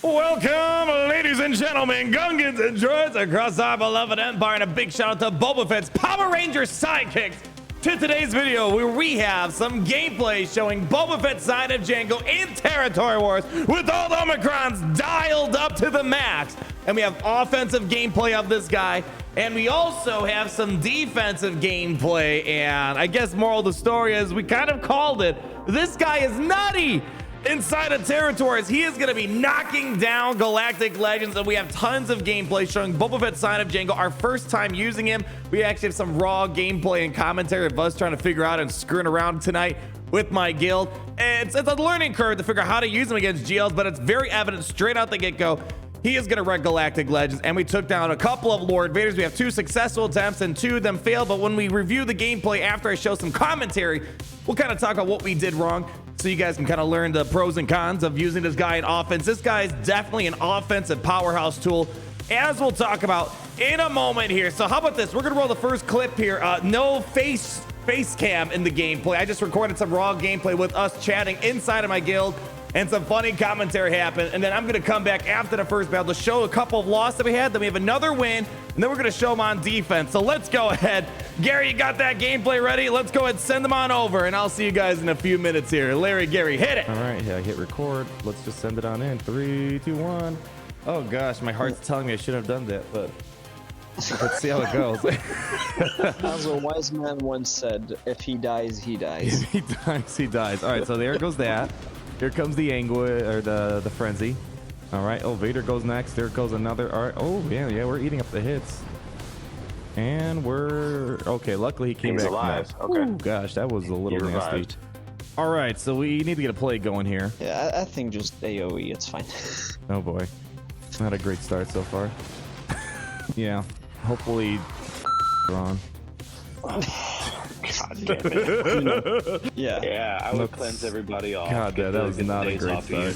Welcome, ladies and gentlemen, Gungans and droids across our beloved empire, and a big shout out to Boba Fett's Power Ranger sidekicks to today's video, where we have some gameplay showing Boba Fett, Scion of Jango in Territory Wars with all the Omicrons dialed up to the max. And we have offensive gameplay of this guy, and we also have some defensive gameplay. And I guess moral of the story is we kind of called it. This guy is nutty. Inside of Territories, he is going to be knocking down Galactic Legends, and we have tons of gameplay showing Boba Fett, Scion of Jango, our first time using him. We actually have some raw gameplay and commentary of us trying to figure out and screwing around tonight with my guild. It's a learning curve to figure out how to use him against GLs, but it's very evident straight out the get-go. He is going to wreck Galactic Legends, and we took down a couple of Lord Vaders. We have 2 successful attempts and 2 of them failed, but when we review the gameplay after I show some commentary, we'll kind of talk about what we did wrong so you guys can kind of learn the pros and cons of using this guy in offense. This guy is definitely an offensive powerhouse tool, as we'll talk about in a moment here. So how about this? We're going to roll the first clip here. No face cam in the gameplay. I just recorded some raw gameplay with us chatting inside of my guild, and some funny commentary happened, and then I'm going to come back after the first battle to show a couple of losses that we had. Then we have another win, and then we're going to show them on defense. So let's go ahead. Gary, you got that gameplay ready? Let's go ahead and send them on over, and I'll see you guys in a few minutes here. Larry, Gary, hit it. All right, yeah, hit record. Let's just send it on in. 3, 2, 1. Oh gosh, my heart's telling me I shouldn't have done that, but let's see how it goes. As a wise man once said, if he dies, he dies. If he dies, he dies. All right, so there goes that. Here comes the anguish, or the frenzy. All right. Oh, Vader goes next. There goes another. All right. Oh, yeah. We're eating up the hits. And we're okay. Luckily, he came back alive. now. Okay. Ooh, gosh, that was a little He nasty. revived. All right. So we need to get a play going here. Yeah, I think just AOE, it's fine. Oh boy, not a great start so far. Yeah. Hopefully, on. God damn it. Yeah. I would cleanse everybody off. God, Get that the- was get the not a days great off you. start.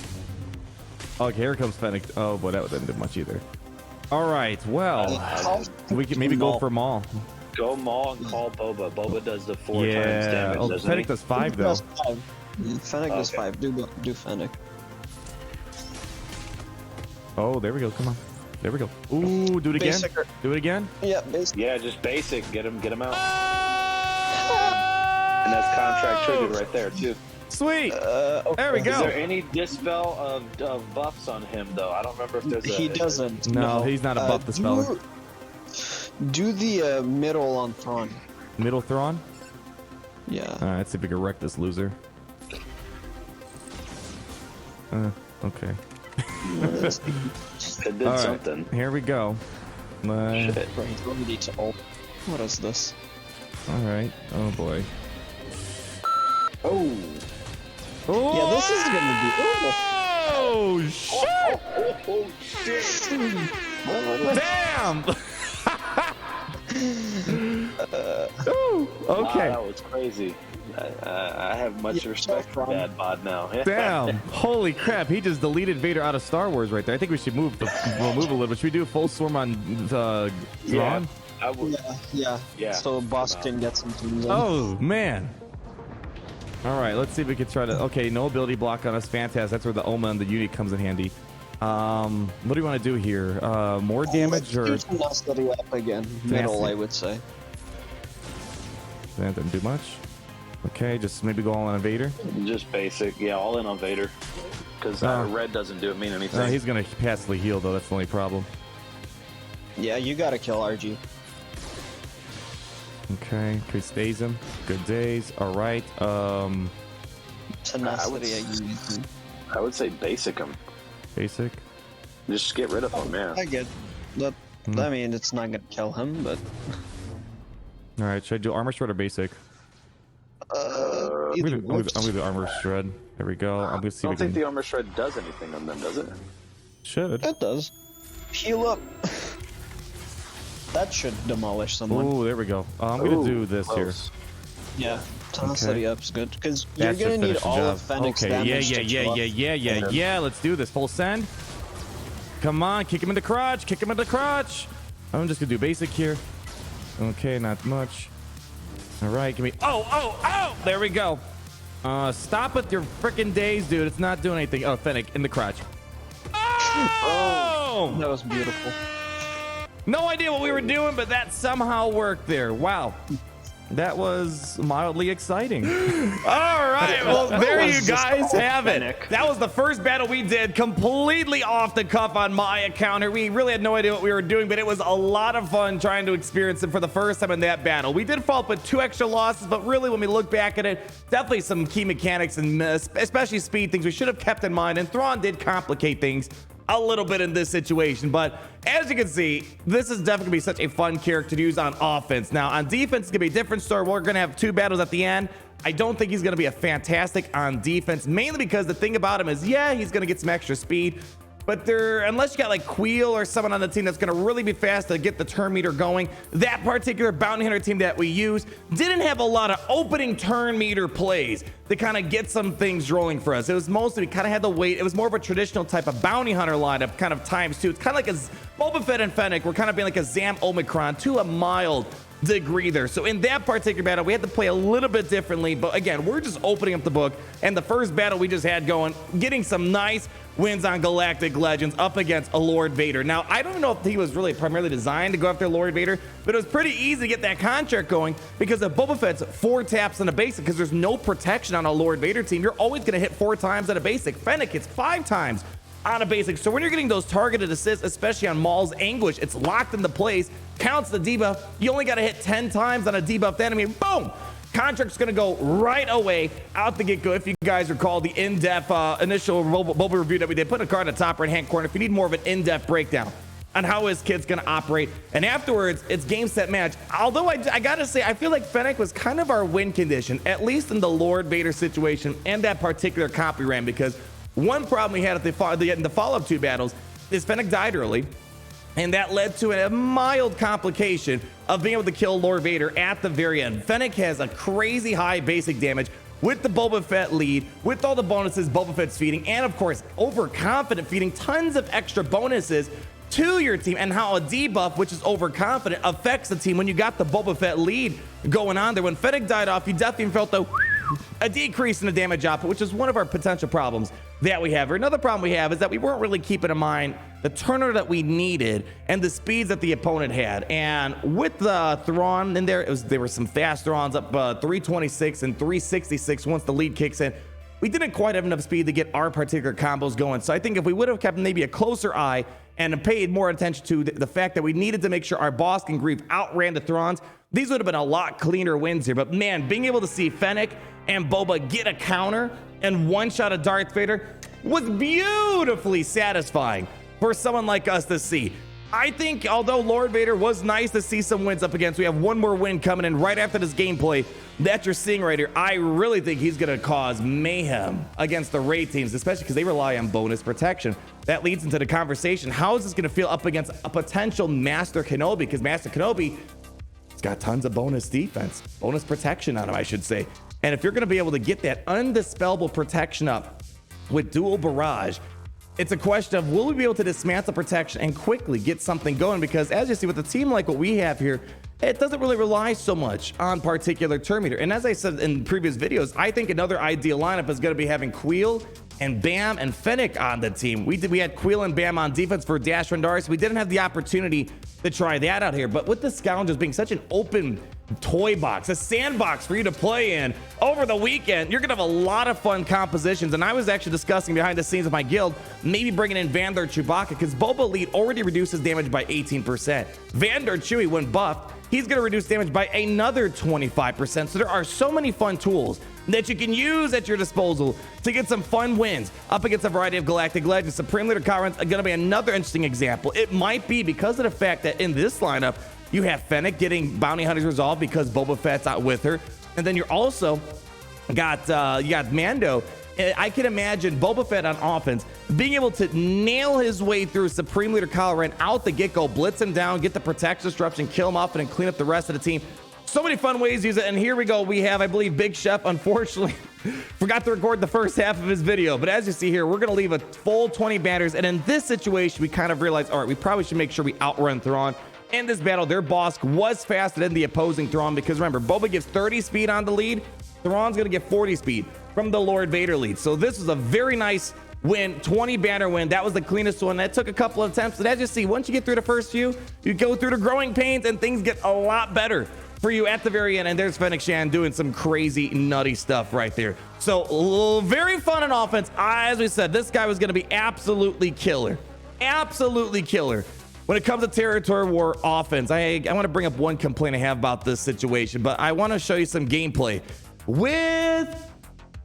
Okay, here comes Fennec. Oh boy, that didn't do much either. All right, well, we can maybe go for Maul. Go Maul and call Boba. Boba does the 4 times Yeah. damage, Oh, doesn't Fennec he? does 5 though. Fennec does Okay. 5. Do Fennec. Oh, there we go. Come on. There we go. Ooh, do it again. Basic- Do it again. Yeah, basically. Yeah, just basic. Get him out. And that's contract triggered right there, too. Sweet. Okay. There we Is go. there any dispel of buffs on him, though? I don't remember if there's a... He doesn't. No, he's not a buff dispeller. Do the middle on Thrawn. Middle Thrawn. Yeah. All right, let's see if we can wreck this loser. Okay. It did All right. something. Here we go. Shit. Right, ready to ult. What is this? All right. Oh boy. Oh! Oh, Yeah, this is gonna be. Oh shit! Oh, shit! Damn! Ooh, Wow, okay. that was crazy. I have much respect for Bad Bod now. Damn! Holy crap! He just deleted Vader out of Star Wars right there. I think we should move a little bit. Should we do a full swarm on Thrawn? Yeah. I would. Yeah. So boss can get some things in. Oh man! All right, let's see if we can try to. Okay, no ability block on us. Fantastic. That's where the Oma and the unit comes in handy. What do you want to do here? More damage or? Let's do tenacity up again. Middle, I would say. That didn't do much. Okay, just maybe go all on Vader. Just basic. Yeah, all in on Vader. Because red doesn't mean anything. He's gonna passively heal though. That's the only problem. Yeah, you gotta kill RG. Okay, stays him. Good days. All right. Tenacity, I would say basic him. Basic. Just get rid of him, yeah. I get that. I mean, it's not gonna kill him, but All right. Should I do armor shred or basic? I'm either gonna do the armor shred. There we go. I'm gonna see. I If don't we think can... the armor shred does anything on them, does it? Should. it does. Heal up. That should demolish someone. Oh, there we go. I'm gonna Ooh, do this close. Yeah, tenacity up's good because you're That should gonna need finish the all job. of Fennec's Okay. damage to kill up. Yeah. Let's do this. Full send. Come on, kick him in the crotch. Kick him in the crotch. I'm just gonna do basic here. Okay, not much. All right, give me. Oh! There we go. Stop with your freaking days, dude. It's not doing anything. Oh, Fennec in the crotch. Ah! Boom! That was beautiful. No idea what we were doing, but that somehow worked there. Wow. That was mildly exciting. All right, well, there you was just guys have it. authentic. That was the first battle we did completely off the cuff on my account. We really had no idea what we were doing, but it was a lot of fun trying to experience it for the first time in that battle. We did fall up with 2 extra losses, but really when we look back at it, definitely some key mechanics and especially speed things we should have kept in mind, and Thrawn did complicate things a little bit in this situation, but as you can see, this is definitely gonna be such a fun character to use on offense. Now on defense, it's gonna be a different story. We're gonna have 2 battles at the end. I don't think he's gonna be a fantastic on defense, mainly because the thing about him is, yeah, he's gonna get some extra speed, but unless you got like Queel or someone on the team that's gonna really be fast to get the turn meter going, that particular bounty hunter team that we use didn't have a lot of opening turn meter plays to kind of get some things rolling for us. It was mostly, we kind of had to wait. It was more of a traditional type of bounty hunter lineup kind of times too. It's kind of like a Boba Fett and Fennec. We're kind of being like a Zam Omicron to a mild degree there. So in that particular battle, we had to play a little bit differently, but again, we're just opening up the book, and the first battle we just had going, getting some nice wins on Galactic Legends up against a Lord Vader. Now, I don't know if he was really primarily designed to go after Lord Vader, but it was pretty easy to get that contract going because of Boba Fett's 4 taps on a basic, because there's no protection on a Lord Vader team. You're always going to hit 4 times on a basic. Fennec hits 5 times on a basic. So when you're getting those targeted assists, especially on Maul's Anguish, it's locked into place, counts the debuff. You only got to hit 10 times on a debuffed enemy. Boom! Contract's going to go right away out the get-go. If you guys recall the in-depth initial Boba review that we did, put a card in the top right-hand corner if you need more of an in-depth breakdown on how his kid's going to operate. And afterwards, it's game, set, match. Although I got to say, I feel like Fennec was kind of our win condition, at least in the Lord Vader situation and that particular comp we ran, because one problem we had at the follow-up 2 battles is Fennec died early, and that led to a mild complication of being able to kill Lord Vader at the very end. Fennec has a crazy high basic damage with the Boba Fett lead, with all the bonuses Boba Fett's feeding, and of course, overconfident feeding tons of extra bonuses to your team, and how a debuff, which is overconfident, affects the team when you got the Boba Fett lead going on there. When Fennec died off, you definitely felt a decrease in the damage output, which is one of our potential problems that we have. Or another problem we have is that we weren't really keeping in mind the turner that we needed and the speeds that the opponent had. And with the Thrawn in there, there were some fast Thrawns up 326 and 366 once the lead kicks in. We didn't quite have enough speed to get our particular combos going. So I think if we would have kept maybe a closer eye and paid more attention to the fact that we needed to make sure our Bosk and Grief outran the Thrawns, these would have been a lot cleaner wins here. But man, being able to see Fennec and Boba get a counter and one-shot of Darth Vader was beautifully satisfying for someone like us to see. I think although Lord Vader was nice to see some wins up against, we have one more win coming in right after this gameplay that you're seeing right here. I really think he's going to cause mayhem against the raid teams, especially because they rely on bonus protection. That leads into the conversation. How is this going to feel up against a potential Master Kenobi? Because Master Kenobi, he's got tons of bonus defense, bonus protection on him, I should say. And if you're going to be able to get that undispellable protection up with dual barrage, it's a question of, will we be able to dismantle protection and quickly get something going? Because as you see with a team like what we have here, it doesn't really rely so much on particular turn meter. And as I said in previous videos, I think another ideal lineup is going to be having Queel and Bam and Fennec on the team. We had Queel and Bam on defense for Dash Rendar, so we didn't have the opportunity to try that out here. But with the Scoundrels being such an open toy box, a sandbox for you to play in over the weekend, you're gonna have a lot of fun compositions. And I was actually discussing behind the scenes with my guild, maybe bringing in Vandar Chewbacca, because Boba Elite already reduces damage by 18%. Vandar Chewie, when buffed, he's gonna reduce damage by another 25%. So there are so many fun tools that you can use at your disposal to get some fun wins up against a variety of Galactic Legends. Supreme Leader Kyron's gonna be another interesting example. It might be because of the fact that in this lineup, you have Fennec getting Bounty Hunters resolved because Boba Fett's out with her. And then you're also got Mando. I can imagine Boba Fett on offense being able to nail his way through Supreme Leader Kylo Ren out the get-go, blitz him down, get the protection disruption, kill him off, and then clean up the rest of the team. So many fun ways to use it. And here we go. We have, I believe, Big Chef, unfortunately, forgot to record the first half of his video. But as you see here, we're going to leave a full 20 banners. And in this situation, we kind of realized, all right, we probably should make sure we outrun Thrawn. In this battle, their Bosk was faster than the opposing Thrawn, because remember, Boba gives 30 speed on the lead. Thrawn's going to get 40 speed from the Lord Vader lead. So this was a very nice win, 20 banner win. That was the cleanest one. That took a couple of attempts. And as you see, once you get through the first few, you go through the growing pains and things get a lot better for you at the very end. And there's Fennec Shan doing some crazy nutty stuff right there. So very fun on offense. As we said, this guy was going to be absolutely killer. Absolutely killer. When it comes to territory war offense, I want to bring up one complaint I have about this situation, but I want to show you some gameplay with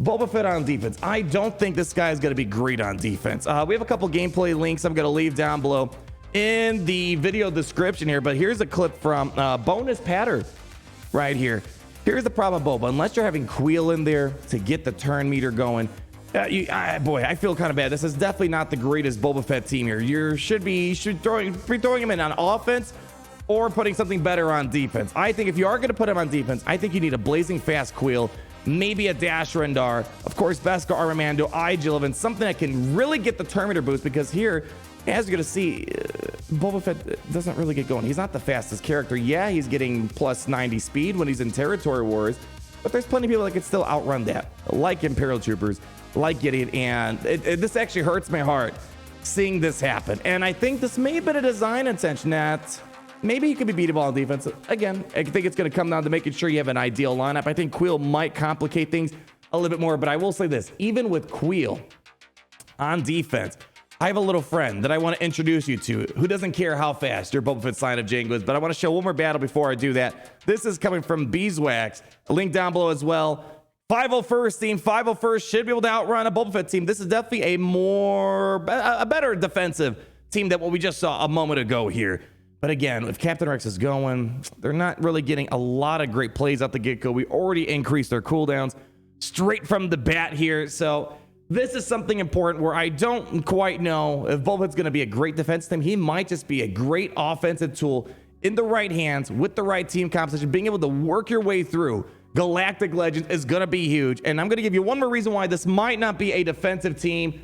Boba Fett on defense. I don't think this guy is going to be great on defense. We have a couple gameplay links I'm going to leave down below in the video description here, but here's a clip from Bonus Patter right here. Here's the problem with Boba. Unless you're having Queel in there to get the turn meter going, boy, I feel kind of bad. This is definitely not the greatest Boba Fett team here. You should be throwing him in on offense or putting something better on defense. I think if you are going to put him on defense, I think you need a blazing fast Queel, maybe a Dash Rendar, of course, Beskar Armando, Igilvin, something that can really get the turn meter boost, because here, as you're going to see, Boba Fett doesn't really get going. He's not the fastest character. Yeah, he's getting plus 90 speed when he's in Territory Wars, but there's plenty of people that can still outrun that, like Imperial Troopers, like Gideon, and this actually hurts my heart seeing this happen. And I think this may have been a design intention that maybe he could be beatable on defense. Again, I think it's going to come down to making sure you have an ideal lineup. I think Queel might complicate things a little bit more, but I will say this, even with Queel on defense, I have a little friend that I want to introduce you to who doesn't care how fast your Boba Fett Scion of Jango is, but I want to show one more battle before I do that. This is coming from Beeswax, a link down below as well. 501st team, 501st should be able to outrun a Boba Fett team. This is definitely a better defensive team than what we just saw a moment ago here. But again, if Captain Rex is going, they're not really getting a lot of great plays out the get-go. We already increased their cooldowns straight from the bat here. So this is something important where I don't quite know if Boba Fett's going to be a great defense team. He might just be a great offensive tool in the right hands with the right team composition. Being able to work your way through Galactic Legends is going to be huge. And I'm going to give you one more reason why this might not be a defensive team.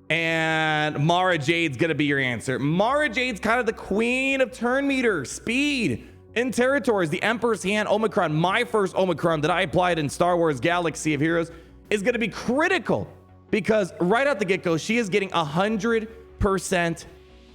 And Mara Jade's going to be your answer. Mara Jade's kind of the queen of turn meter speed in territories. The Emperor's Hand Omicron, my first Omicron that I applied in Star Wars Galaxy of Heroes, is going to be critical because right out the get-go, she is getting 100%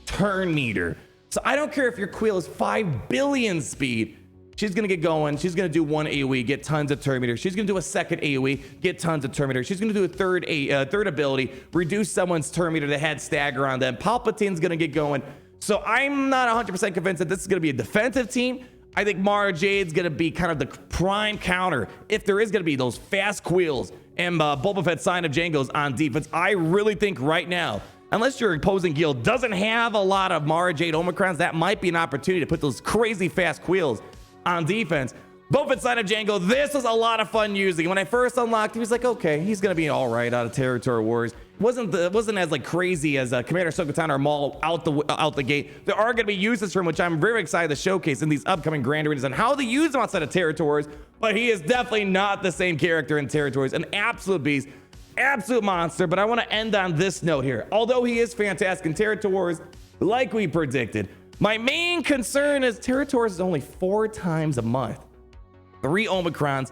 turn meter. So I don't care if your Queel is 5 billion speed. She's going to get going. She's going to do one AoE, get tons of turn meter. She's going to do a second AoE, get tons of turn meter. She's going to do a third ability, reduce someone's turn meter that had stagger on them. Palpatine's going to get going. So I'm not 100% convinced that this is going to be a defensive team. I think Mara Jade's going to be kind of the prime counter if there is going to be those fast Queels and Boba Fett Scion of Jango's on defense. I really think right now, unless your opposing guild doesn't have a lot of Mara Jade Omicrons, that might be an opportunity to put those crazy fast Queels on defense. Boba Fett Scion of Jango, this was a lot of fun using. When I first unlocked, he was like, okay, he's gonna be all right out of Territory Wars. Wasn't as like crazy as Commander Ahsoka or Maul out the gate. There are gonna be uses for him, which I'm very excited to showcase in these upcoming Grand Arenas and how they use him outside of Territories. But he is definitely not the same character in Territories. An absolute beast, absolute monster. But I want to end on this note here. Although he is fantastic in Territories, like we predicted, my main concern is Territories is only 4 times a month. 3 Omicrons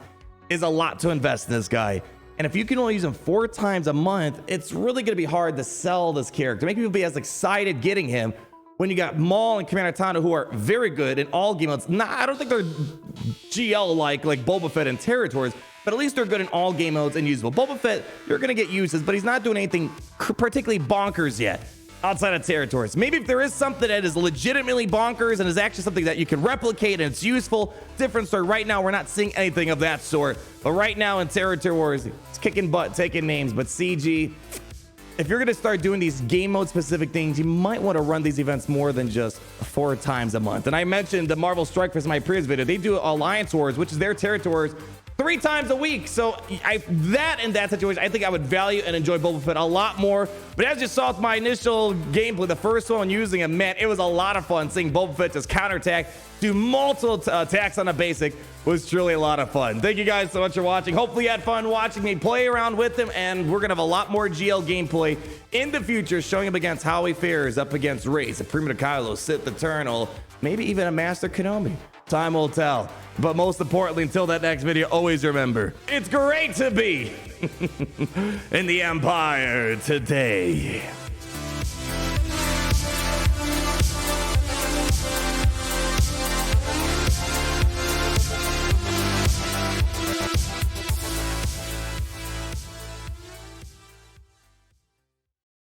is a lot to invest in this guy. And if you can only use him 4 times a month, it's really going to be hard to sell this character. Make people be as excited getting him when you got Maul and Commander Tano, who are very good in all game modes. I don't think they're GL like Boba Fett in Territories, but at least they're good in all game modes and usable. Boba Fett, you're going to get uses, but he's not doing anything particularly bonkers yet outside of Territories. Maybe if there is something that is legitimately bonkers and is actually something that you can replicate and it's useful, different story. Right now, we're not seeing anything of that sort. But right now in Territory Wars, it's kicking butt, taking names. But CG, if you're going to start doing these game mode specific things, you might want to run these events more than just 4 times a month. And I mentioned the Marvel Strike Force in my previous video. They do Alliance Wars, which is their Territories, 3 times a week. So in that situation, I think I would value and enjoy Boba Fett a lot more. But as you saw with my initial gameplay, the first one using him, man, it was a lot of fun seeing Boba Fett just counterattack, do multiple attacks on a basic. Was truly a lot of fun. Thank you guys so much for watching. Hopefully you had fun watching me play around with him, and we're gonna have a lot more GL gameplay in the future, showing him against how he fares up against Rey, Supreme Kylo, Sith Eternal, maybe even a Master Kenobi. Time will tell. But most importantly, until that next video, always remember, it's great to be in the Empire today.